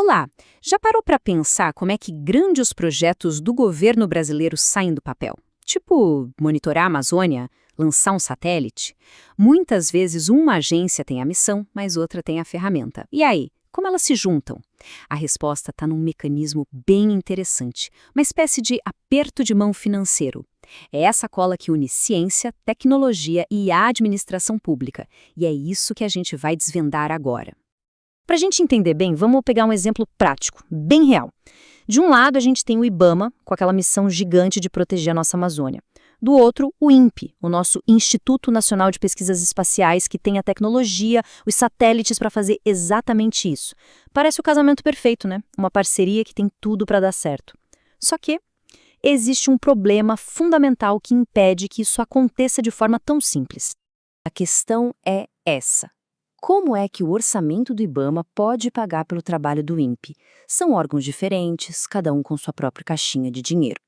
Olá, já parou para pensar como é que grandes projetos do governo brasileiro saem do papel? Tipo, monitorar a Amazônia, lançar um satélite? Muitas vezes uma agência tem a missão, mas outra tem a ferramenta. E aí, como elas se juntam? A resposta está num mecanismo bem interessante, uma espécie de aperto de mão financeiro. É essa cola que une ciência, tecnologia e a administração pública. E é isso que a gente vai desvendar agora. Para a gente entender bem, vamos pegar um exemplo prático, bem real. De um lado, a gente tem o IBAMA, com aquela missão gigante de proteger a nossa Amazônia. Do outro, o INPE, o nosso Instituto Nacional de Pesquisas Espaciais, que tem a tecnologia, os satélites para fazer exatamente isso. Parece o casamento perfeito, né? Uma parceria que tem tudo para dar certo. Só que existe um problema fundamental que impede que isso aconteça de forma tão simples. A questão é essa. Como é que o orçamento do IBAMA pode pagar pelo trabalho do INPE? São órgãos diferentes, cada um com sua própria caixinha de dinheiro.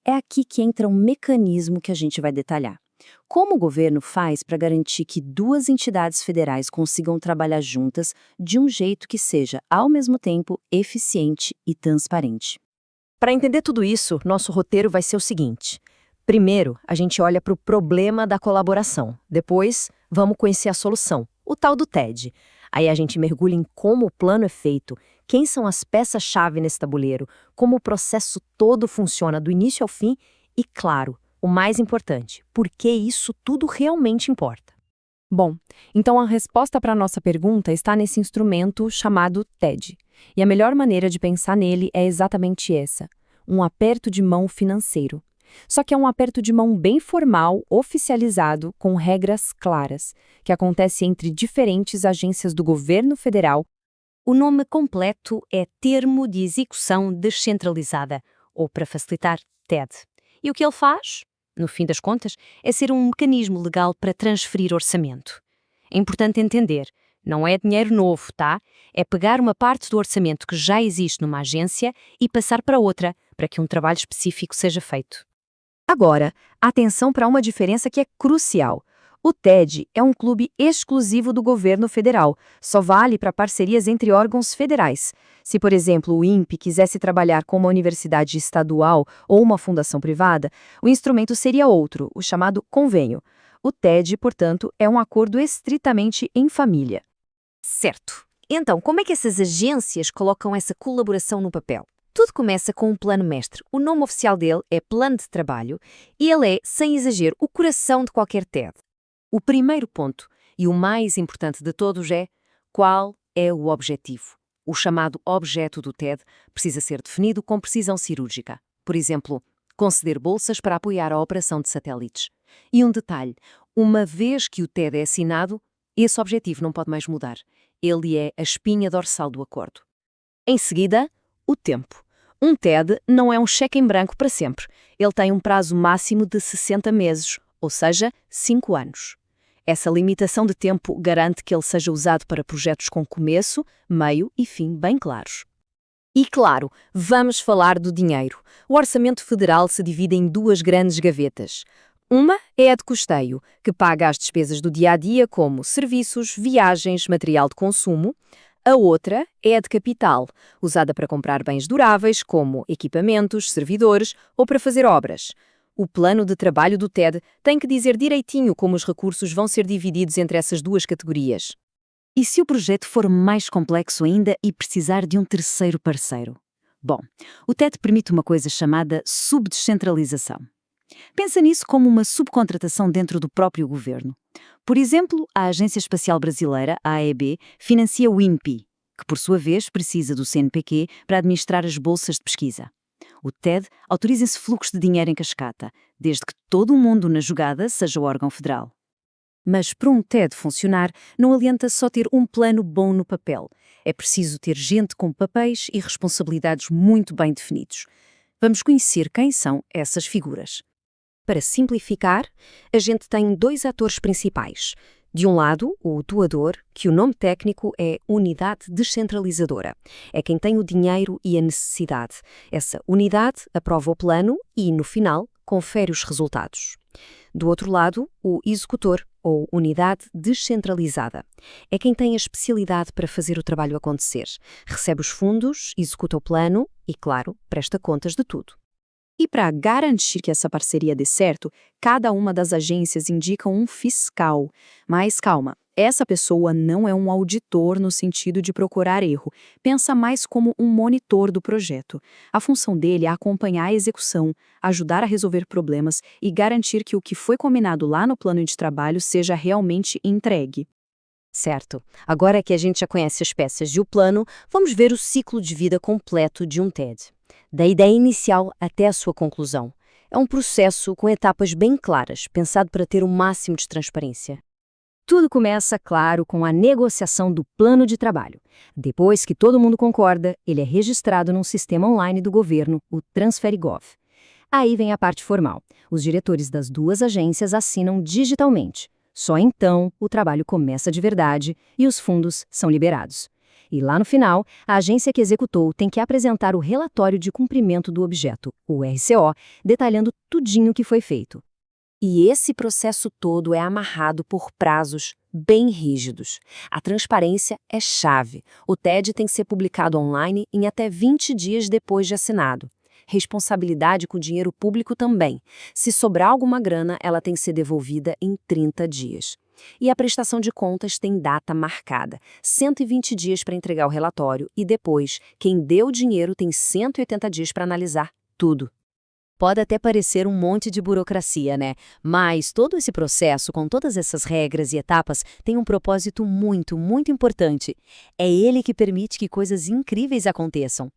É aqui que entra um mecanismo que a gente vai detalhar. Como o governo faz para garantir que duas entidades federais consigam trabalhar juntas de um jeito que seja, ao mesmo tempo, eficiente e transparente? Para entender tudo isso, nosso roteiro vai ser o seguinte. Primeiro, a gente olha para o problema da colaboração. Depois, vamos conhecer a solução, o tal do TED. Aí a gente mergulha em como o plano é feito, quem são as peças-chave nesse tabuleiro, como o processo todo funciona do início ao fim e, claro, o mais importante, por que isso tudo realmente importa. Bom, então a resposta para a nossa pergunta está nesse instrumento chamado TED. E a melhor maneira de pensar nele é exatamente essa, um aperto de mão financeiro. Só que é um aperto de mão bem formal, oficializado, com regras claras, que acontece entre diferentes agências do governo federal. O nome completo é Termo de Execução Descentralizada, ou, para facilitar, TED. E o que ele faz, no fim das contas, é ser um mecanismo legal para transferir orçamento. É importante entender, não é dinheiro novo, tá? É pegar uma parte do orçamento que já existe numa agência e passar para outra, para que um trabalho específico seja feito. Agora, atenção para uma diferença que é crucial. O TED é um clube exclusivo do governo federal, só vale para parcerias entre órgãos federais. Se, por exemplo, o INPE quisesse trabalhar com uma universidade estadual ou uma fundação privada, o instrumento seria outro, o chamado convênio. O TED, portanto, é um acordo estritamente em família. Certo. Então, como é que essas agências colocam essa colaboração no papel? Tudo começa com um plano mestre. O nome oficial dele é Plano de Trabalho e ele é, sem exagero, o coração de qualquer TED. O primeiro ponto, e o mais importante de todos, é qual é o objetivo. O chamado objeto do TED precisa ser definido com precisão cirúrgica. Por exemplo, conceder bolsas para apoiar a operação de satélites. E um detalhe, uma vez que o TED é assinado, esse objetivo não pode mais mudar. Ele é a espinha dorsal do acordo. Em seguida, o tempo. Um TED não é um cheque em branco para sempre. Ele tem um prazo máximo de 60 meses, ou seja, 5 anos. Essa limitação de tempo garante que ele seja usado para projetos com começo, meio e fim bem claros. E claro, vamos falar do dinheiro. O orçamento federal se divide em duas grandes gavetas. Uma é a de custeio, que paga as despesas do dia-a-dia como serviços, viagens, material de consumo. A outra é a de capital, usada para comprar bens duráveis como equipamentos, servidores ou para fazer obras. O plano de trabalho do TED tem que dizer direitinho como os recursos vão ser divididos entre essas duas categorias. E se o projeto for mais complexo ainda e precisar de um terceiro parceiro? Bom, o TED permite uma coisa chamada subdescentralização. Pensa nisso como uma subcontratação dentro do próprio governo. Por exemplo, a Agência Espacial Brasileira, a AEB, financia o INPE, que por sua vez precisa do CNPq para administrar as bolsas de pesquisa. O TED autoriza esse fluxo de dinheiro em cascata, desde que todo o mundo na jogada seja o órgão federal. Mas para um TED funcionar, não adianta só ter um plano bom no papel. É preciso ter gente com papéis e responsabilidades muito bem definidos. Vamos conhecer quem são essas figuras. Para simplificar, a gente tem dois atores principais. De um lado, o doador, que o nome técnico é Unidade Descentralizadora. É quem tem o dinheiro e a necessidade. Essa unidade aprova o plano e, no final, confere os resultados. Do outro lado, o executor, ou unidade descentralizada. É quem tem a especialidade para fazer o trabalho acontecer. Recebe os fundos, executa o plano e, claro, presta contas de tudo. E para garantir que essa parceria dê certo, cada uma das agências indica um fiscal. Mas calma, essa pessoa não é um auditor no sentido de procurar erro. Pensa mais como um monitor do projeto. A função dele é acompanhar a execução, ajudar a resolver problemas e garantir que o que foi combinado lá no plano de trabalho seja realmente entregue. Certo. Agora que a gente já conhece as peças e o plano, vamos ver o ciclo de vida completo de um TED. Da ideia inicial até a sua conclusão. É um processo com etapas bem claras, pensado para ter o máximo de transparência. Tudo começa, claro, com a negociação do plano de trabalho. Depois que todo mundo concorda, ele é registrado num sistema online do governo, o TransferiGov. Aí vem a parte formal. Os diretores das duas agências assinam digitalmente. Só então o trabalho começa de verdade e os fundos são liberados. E lá no final, a agência que executou tem que apresentar o relatório de cumprimento do objeto, o RCO, detalhando tudinho o que foi feito. E esse processo todo é amarrado por prazos bem rígidos. A transparência é chave. O TED tem que ser publicado online em até 20 dias depois de assinado. Responsabilidade com o dinheiro público também. Se sobrar alguma grana, ela tem que ser devolvida em 30 dias. E a prestação de contas tem data marcada, 120 dias para entregar o relatório e depois, quem deu o dinheiro tem 180 dias para analisar tudo. Pode até parecer um monte de burocracia, né? Mas todo esse processo, com todas essas regras e etapas, tem um propósito muito, muito importante. É ele que permite que coisas incríveis aconteçam.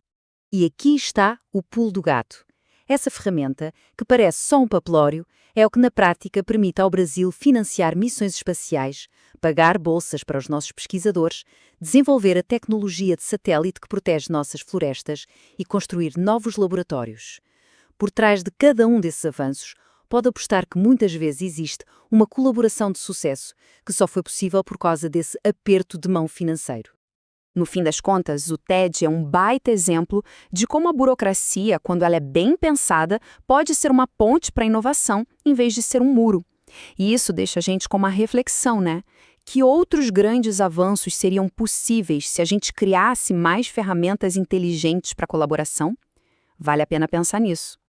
E aqui está o pulo do gato. Essa ferramenta, que parece só um papelório, é o que na prática permite ao Brasil financiar missões espaciais, pagar bolsas para os nossos pesquisadores, desenvolver a tecnologia de satélite que protege nossas florestas e construir novos laboratórios. Por trás de cada um desses avanços, pode apostar que muitas vezes existe uma colaboração de sucesso que só foi possível por causa desse aperto de mão financeiro. No fim das contas, o TED é um baita exemplo de como a burocracia, quando ela é bem pensada, pode ser uma ponte para a inovação, em vez de ser um muro. E isso deixa a gente com uma reflexão, né? Que outros grandes avanços seriam possíveis se a gente criasse mais ferramentas inteligentes para colaboração? Vale a pena pensar nisso.